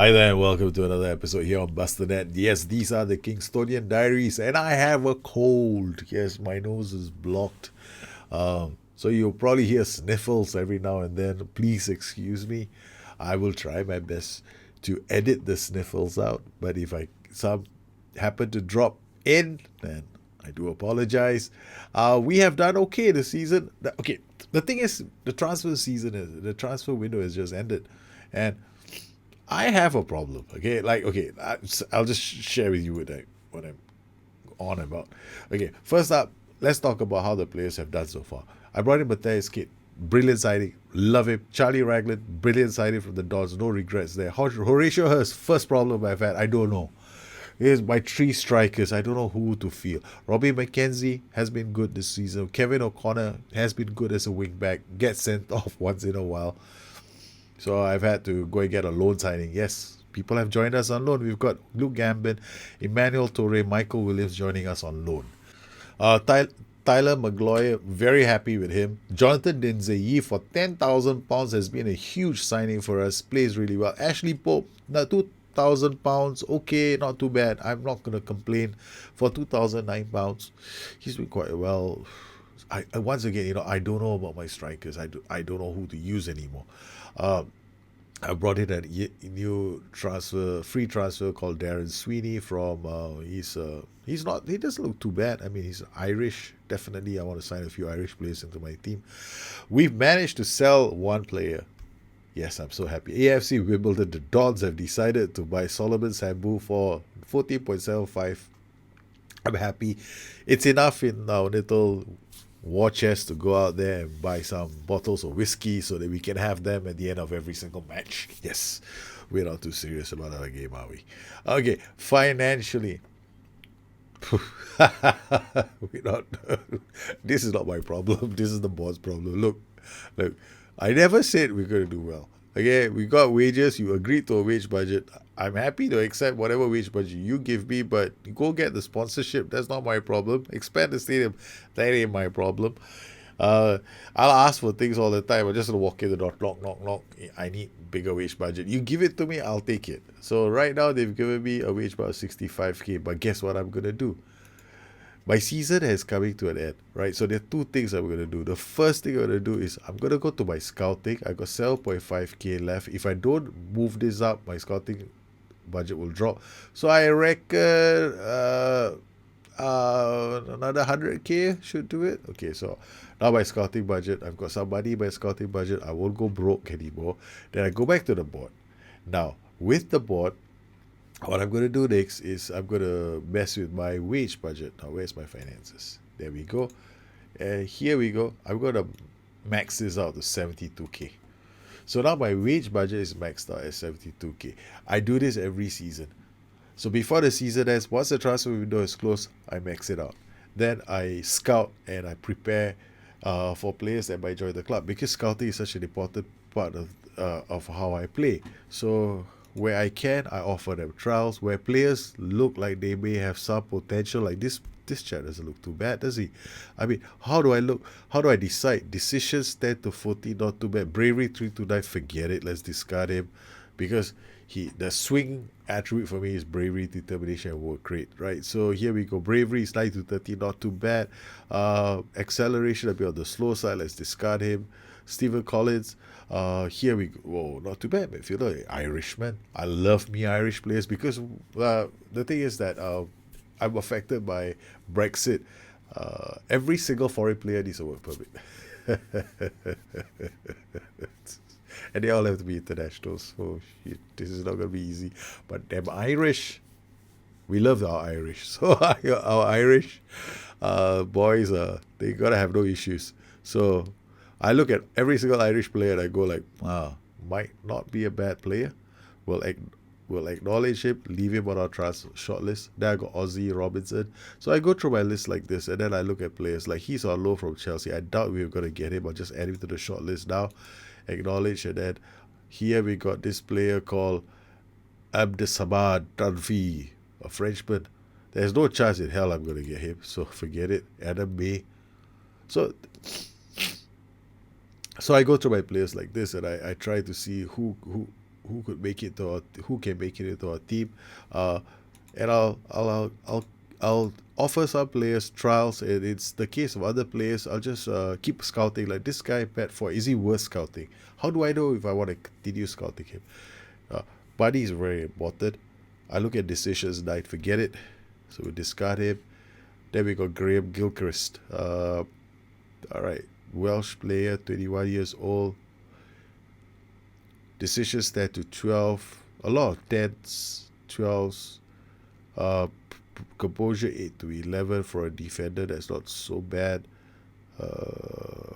Hi there, and welcome to another episode here on Bustthenet. Yes, these are the Kingstonian Diaries, and I have a cold. Yes, my nose is blocked. So you'll probably hear sniffles every now and then. Please excuse me. I will try my best to edit the sniffles out, but if some happen to drop in, then I do apologize. We have done okay this season. Okay, the thing is, the transfer window has just ended, and I have a problem. Okay, I'll just share with you what I'm on about. Okay, first up, let's talk about how the players have done so far. I brought in Matthias Kid, brilliant signing, love him. Charlie Raglan, brilliant signing from the Dons, no regrets there. Horatio Hurst, first problem I've had, I don't know. Here's my three strikers. I don't know who to feel. Robbie McKenzie has been good this season. Kevin O'Connor has been good as a wingback. Gets sent off once in a while. So I've had to go and get a loan signing. Yes, people have joined us on loan. We've got Luke Gambin, Emmanuel Torre, Michael Williams joining us on loan. Tyler Magloire, very happy with him. Jonathan Dinzeyi for £10,000 has been a huge signing for us. Plays really well. Ashley Pope, now £2,000. Okay, not too bad. I'm not going to complain. For £2,009, he's been quite well. I once again, I don't know about my strikers. I don't know who to use anymore. I brought in a new free transfer called Darren Sweeney from. He doesn't look too bad. I mean, he's Irish. Definitely, I want to sign a few Irish players into my team. We've managed to sell one player. Yes, I'm so happy. AFC Wimbledon, the Dons have decided to buy Solomon Sambu for 14.75. I'm happy. It's enough in our little war chest to go out there and buy some bottles of whiskey so that we can have them at the end of every single match. Yes, we're not too serious about our game, are we? Okay, financially. we're not. This is not my problem. This is the boss problem. Look, I never said we're going to do well. Okay, we got wages. You agreed to a wage budget. I'm happy to accept whatever wage budget you give me, but go get the sponsorship. That's not my problem. Expand the stadium. That ain't my problem. I'll ask for things all the time. I'm just going to walk in the door, knock. I need bigger wage budget. You give it to me, I'll take it. So right now, they've given me a wage budget of 65K, but guess what I'm going to do? My season is coming to an end, right? So there are two things I'm going to do. The first thing I'm going to do is I'm going to go to my scouting. I got 7.5K left. If I don't move this up, my scouting budget will drop. So I reckon another 100K should do it. Okay, so now my scouting budget, I've got some money in my scouting budget. I won't go broke anymore. Then I go back to the board. Now, with the board, what I'm going to do next is I'm going to mess with my wage budget. Now, where's my finances? There we go. And here we go. I'm going to max this out to 72K. So now my wage budget is maxed out at 72K. I do this every season. So before the season ends, once the transfer window is closed, I max it out. Then I scout and I prepare for players that might join the club, because scouting is such an important part of how I play. So where I can, I offer them trials. Where players look like they may have some potential, like this chap doesn't look too bad, does he? I mean, how do I look? How do I decide? Decisions 10 to 14, not too bad. Bravery 3 to 9, forget it. Let's discard him, because the swing attribute for me is bravery, determination, and work rate, right? So here we go. Bravery is 9 to 13, not too bad. Acceleration a bit on the slow side. Let's discard him. Stephen Collins. Here we go. Whoa, not too bad, midfielder. Irishman. I love me Irish players, because the thing is that I'm affected by Brexit. Every single foreign player needs a work permit. And they all have to be internationals. So shit, this is not going to be easy. But them Irish, we love our Irish. So our Irish boys, they got to have no issues. So I look at every single Irish player and I go like, might not be a bad player. We'll acknowledge him, leave him on our shortlist. Then I got Ozzy Robinson. So I go through my list like this, and then I look at players like he's on loan from Chelsea. I doubt we're going to get him. I'll just add him to the shortlist now. Acknowledge, and then here we got this player called Abdesamad Tanfi, a Frenchman. There's no chance in hell I'm going to get him, so forget it. Adam May. So I go through my players like this, and I try to see who who could make it to who can make it into our team, and I'll offer some players trials, and it's the case of other players. I'll just keep scouting. Like this guy, Pat, for is he worth scouting? How do I know if I want to continue scouting him? Buddy is very important. I look at decisions and I forget it, so we discard him. Then we got Graham Gilchrist. All right, Welsh player, 21 years old. Decisions stand to 12. A lot of 10s, 12s. Composure 8 to 11 for a defender. That's not so bad.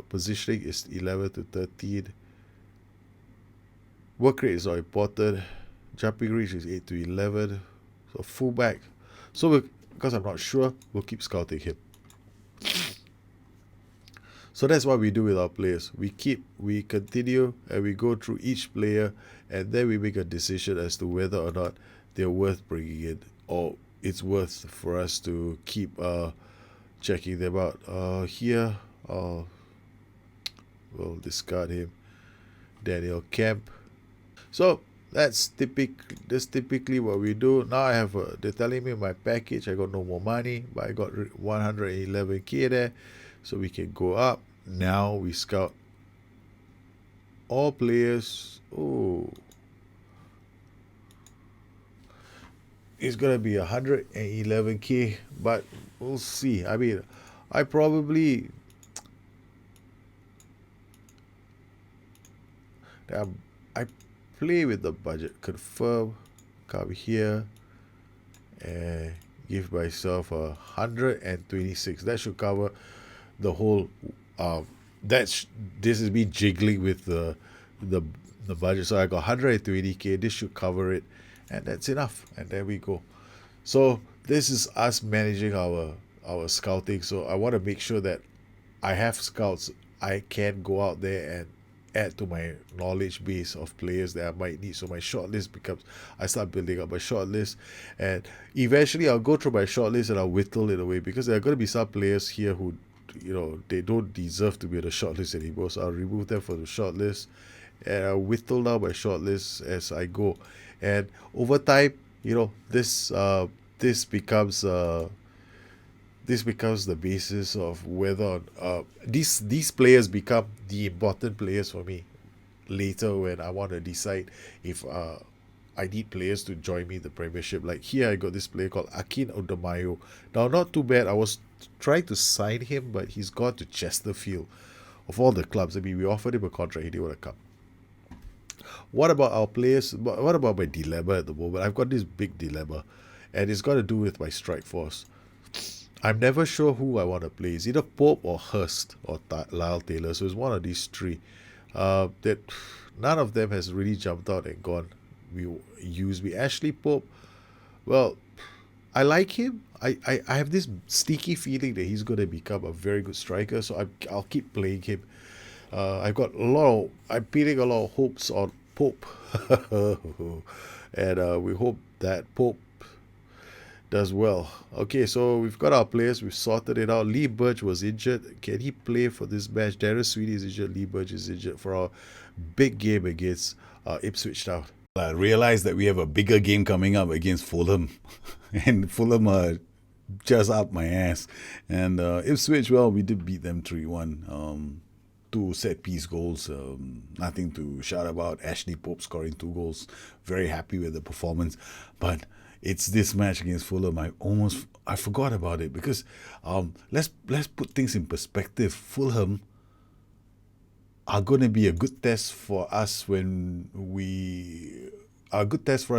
Positioning is 11 to 13. Work rate is not important. Jumping reach is 8 to 11. So fullback. So because I'm not sure, we'll keep scouting him. So that's what we do with our players. We continue, and we go through each player, and then we make a decision as to whether or not they're worth bringing in, or it's worth for us to keep checking them out. Here, we'll discard him. Daniel Kemp. So that's typically what we do. Now I have they're telling me my package I got no more money, but I got 111k there, so we can go up. Now we scout all players. Oh, it's gonna be 111k, but we'll see. I mean, I probably I play with the budget. Confirm, come here, and give myself 126. That should cover the whole. This is me jiggling with the budget. So I got 120k. This should cover it, and that's enough. And there we go. So this is us managing our scouting. So I want to make sure that I have scouts. I can go out there and add to my knowledge base of players that I might need. So my shortlist becomes, I start building up my shortlist, and eventually I'll go through my shortlist and I'll whittle it away, because there are going to be some players here who, they don't deserve to be on the shortlist anymore. So I'll remove them from the shortlist, and I'll whittle down my shortlist as I go. And over time, this becomes the basis of whether these players become the important players for me later when I want to decide if I need players to join me in the Premiership. Like here, I got this player called Akin Odamayo. Now, not too bad. I was trying to sign him, but he's gone to Chesterfield. Of all the clubs, I mean, we offered him a contract. He didn't want to come. What about our players? What about my dilemma at the moment? I've got this big dilemma, and it's got to do with my strike force. I'm never sure who I want to play. It's either Pope or Hurst or Lyle Taylor. So it's one of these three. That none of them has really jumped out and gone. We use me. Ashley Pope, well, I like him. I have this sneaky feeling that he's going to become a very good striker. So I'll keep playing him. I'm pinning a lot of hopes on Pope. And we hope that Pope does well. Okay, so we've got our players. We've sorted it out. Lee Burge was injured. Can he play for this match? Darren Sweeney is injured. Lee Burge is injured for our big game against Ipswich Town. I realized that we have a bigger game coming up against Fulham. And Fulham are just up my ass. And Ipswich, well, we did beat them 3-1. 2 set-piece goals. Nothing to shout about. Ashley Pope scoring 2 goals. Very happy with the performance. But it's this match against Fulham. I forgot about it, because let's put things in perspective. Fulham are going to be a good test for us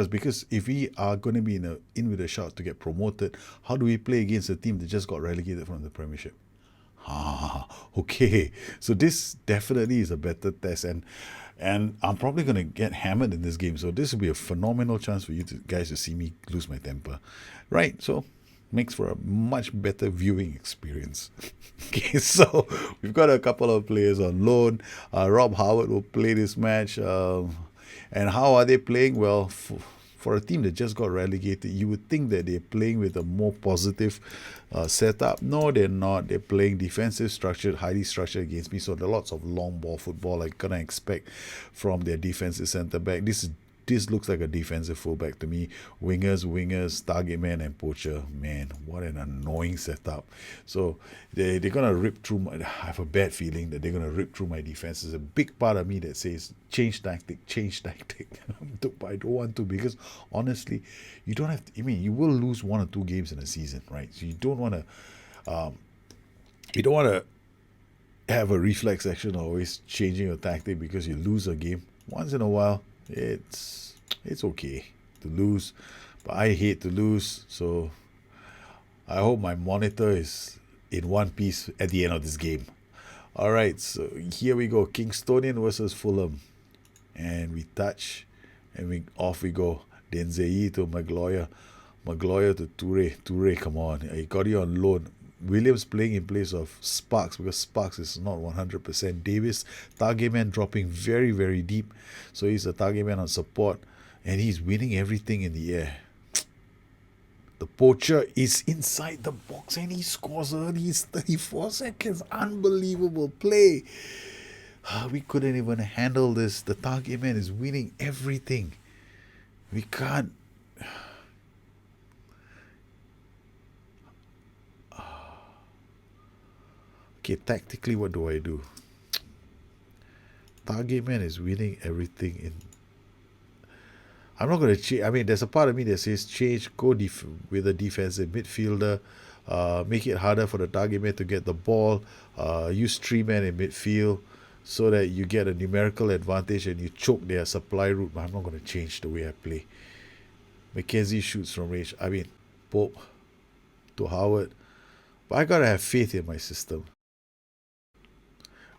because if we are going to be in with a shout to get promoted, how do we play against a team that just got relegated from the Premiership? Okay, so this definitely is a better test, and I'm probably going to get hammered in this game. So this will be a phenomenal chance for you guys to see me lose my temper, right? So makes for a much better viewing experience. Okay, so we've got a couple of players on loan. Rob Howard will play this match. And how are they playing? Well, for a team that just got relegated, you would think that they're playing with a more positive setup. No, they're not. They're playing defensive structured, highly structured against me. So there are lots of long ball football I'm going to expect from their defensive centre-back. This is this looks like a defensive fullback to me. Wingers, target man, and poacher. Man, what an annoying setup. So they're gonna rip through my, I have a bad feeling that they're gonna rip through my defense. There's a big part of me that says change tactic. But I don't want to, because honestly, you don't have to, I mean, you will lose 1 or 2 games in a season, right? So you don't want to have a reflex action or always changing your tactic because you lose a game. Once in a while, it's okay to lose, but I hate to lose. So I hope my monitor is in one piece at the end of this game. All right, so here we go. Kingstonian versus Fulham, and we touch, and off we go. Denzei to Maguire to Toure, come on, he got you on loan. Williams playing in place of Sparks because Sparks is not 100%. Davis, target man, dropping very, very deep. So he's a target man on support, and he's winning everything in the air. The poacher is inside the box and he scores early. He's 34 seconds. Unbelievable play. We couldn't even handle this. The target man is winning everything. We can't. Okay, tactically, what do I do? Target man is winning everything in. I'm not going to change. I mean, there's a part of me that says change, go with a defensive midfielder, make it harder for the target man to get the ball, use 3 men in midfield so that you get a numerical advantage and you choke their supply route. But I'm not going to change the way I play. McKenzie shoots from range. I mean, Pope to Howard. But I got to have faith in my system.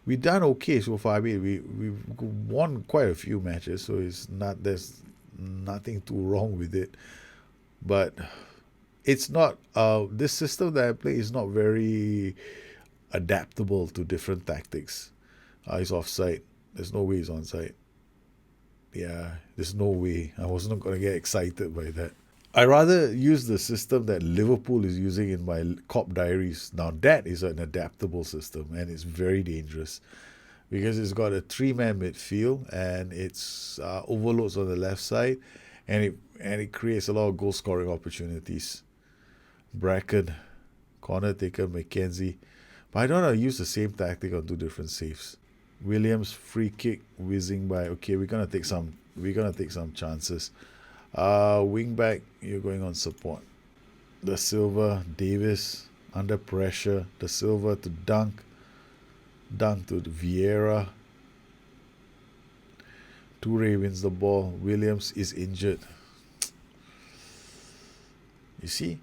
We've done okay so far. I mean, we've won quite a few matches, so there's nothing too wrong with it. But it's not, this system that I play is not very adaptable to different tactics. He's offside. There's no way he's onside. Yeah, there's no way. I was not going to get excited by that. I rather use the system that Liverpool is using in my COP Diaries. Now that is an adaptable system and it's very dangerous because it's got a 3-man midfield and it's overloads on the left side, and it creates a lot of goal scoring opportunities. Bracken, corner taker, McKenzie, but I don't want to use the same tactic on 2 different saves. Williams, free kick whizzing by. Okay, we're gonna take some chances. Wing back, you're going on support. Da Silva, Davis under pressure. Da Silva to dunk to Vieira. Toure wins the ball. Williams is injured. You see,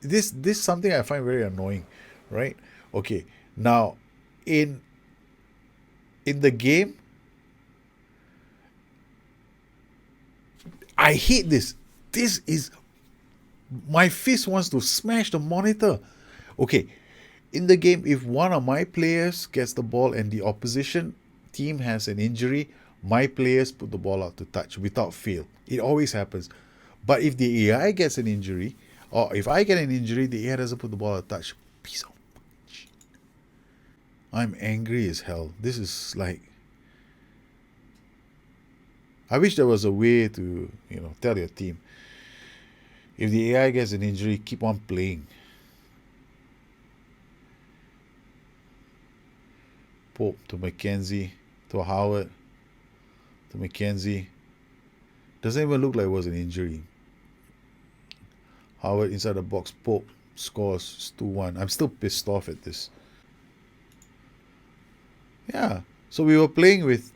this is something I find very annoying, right? Okay, now in the game, I hate this. This is, my fist wants to smash the monitor. Okay, in the game, if one of my players gets the ball and the opposition team has an injury, my players put the ball out to touch without fail. It always happens. But if the AI gets an injury, or if I get an injury, the AI doesn't put the ball out to touch. Piece of shit. I'm angry as hell. This is like, I wish there was a way to, tell your team, if the AI gets an injury, keep on playing. Pope to McKenzie, to Howard, to McKenzie. Doesn't even look like it was an injury. Howard inside the box, Pope scores 2-1. I'm still pissed off at this. Yeah, so we were playing with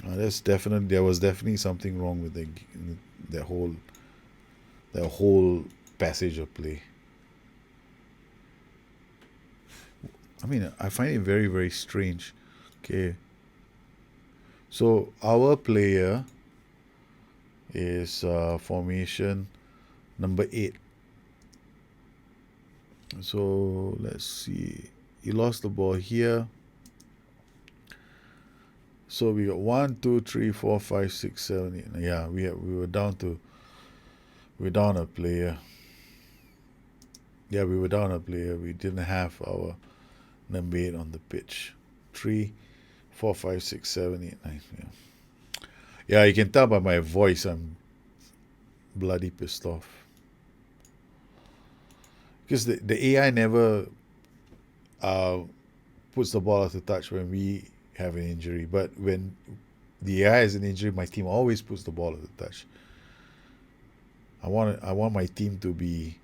there was definitely something wrong with that whole passage of play. I mean, I find it very, very strange. Okay, so our player is formation number 8. So let's see. He lost the ball here. So we got 1, 2, 3, 4, 5, 6, 7, 8. Yeah, we're down a player. Yeah, we were down a player. We didn't have our number 8 on the pitch. 3, 4, 5, 6, 7, 8, 9. Yeah. Yeah, you can tell by my voice I'm bloody pissed off. Because the AI never puts the ball out of touch when we have an injury. But when the AI has an injury, my team always puts the ball out of touch. I want my team to be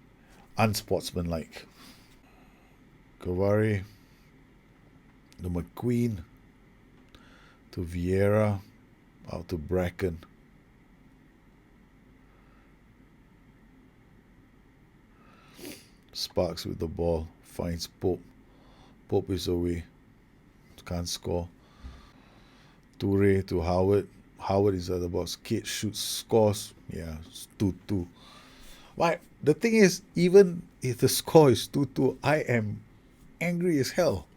unsportsmanlike. Cavari, the McQueen, to Vieira, out to Bracken. Sparks with the ball, finds Pope. Pope is away, can't score. Toure to Howard. Howard is at the box. Kate shoots, scores. Yeah, it's 2-2. Why? The thing is, even if the score is 2-2, I am angry as hell.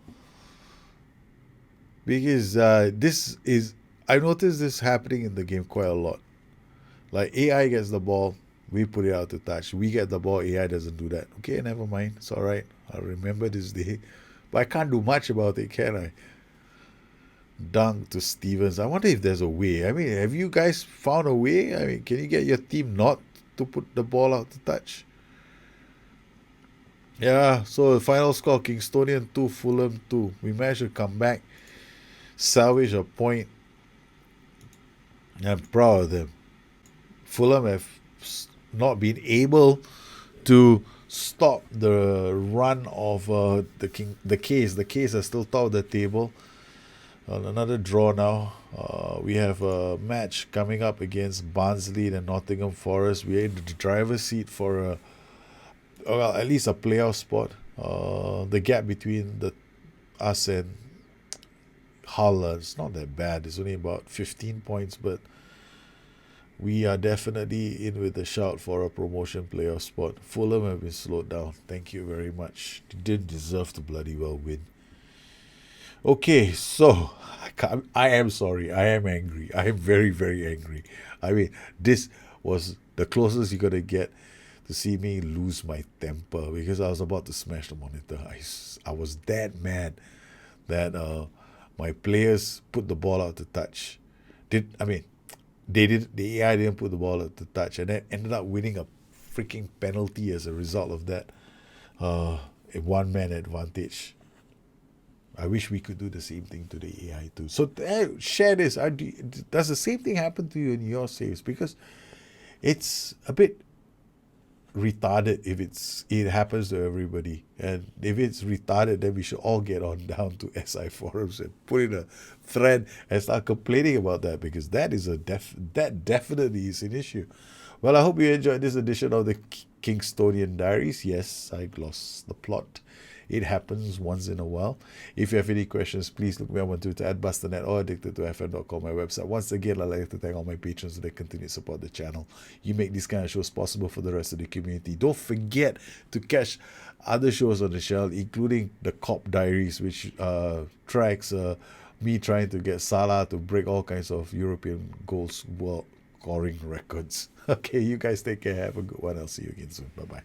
Because I noticed this happening in the game quite a lot. Like AI gets the ball, we put it out to touch. We get the ball, AI doesn't do that. Okay, never mind. It's all right. I'll remember this day. But I can't do much about it, can I? Dunk to Stevens. I wonder if there's a way. I mean, have you guys found a way? I mean, can you get your team not to put the ball out to touch? Yeah, so the final score, Kingstonian 2, Fulham 2. We managed to come back, salvage a point. I'm proud of them. Fulham have not been able to stop the run of the K's. The K's are still top of the table. Another draw now. We have a match coming up against Barnsley and Nottingham Forest. We're in the driver's seat for at least a playoff spot. The gap between us and Hull is not that bad. It's only about 15 points, but we are definitely in with a shout for a promotion playoff spot. Fulham have been slowed down. Thank you very much. You didn't deserve to bloody well win. Okay, so I am sorry. I am angry. I am very, very angry. I mean, this was the closest you're going to get to see me lose my temper because I was about to smash the monitor. I was that mad that my players put the ball out to touch. The AI didn't put the ball out to touch, and then ended up winning a freaking penalty as a result of that. A one-man advantage. I wish we could do the same thing to the AI too. So share this. Does the same thing happen to you in your saves? Because it's a bit retarded if it happens to everybody. And if it's retarded, then we should all get on down to SI forums and put in a thread and start complaining about that, because that is that definitely is an issue. Well, I hope you enjoyed this edition of the Kingstonian Diaries. Yes, I glossed the plot. It happens once in a while. If you have any questions, please look me up on Twitter at Bustthenet or addicted2fm.com, my website. Once again, I'd like to thank all my patrons that continue to support the channel. You make these kind of shows possible for the rest of the community. Don't forget to catch other shows on the channel, including the Cop Diaries, which tracks me trying to get Salah to break all kinds of European goals world scoring records. Okay, you guys take care. Have a good one. I'll see you again soon. Bye-bye.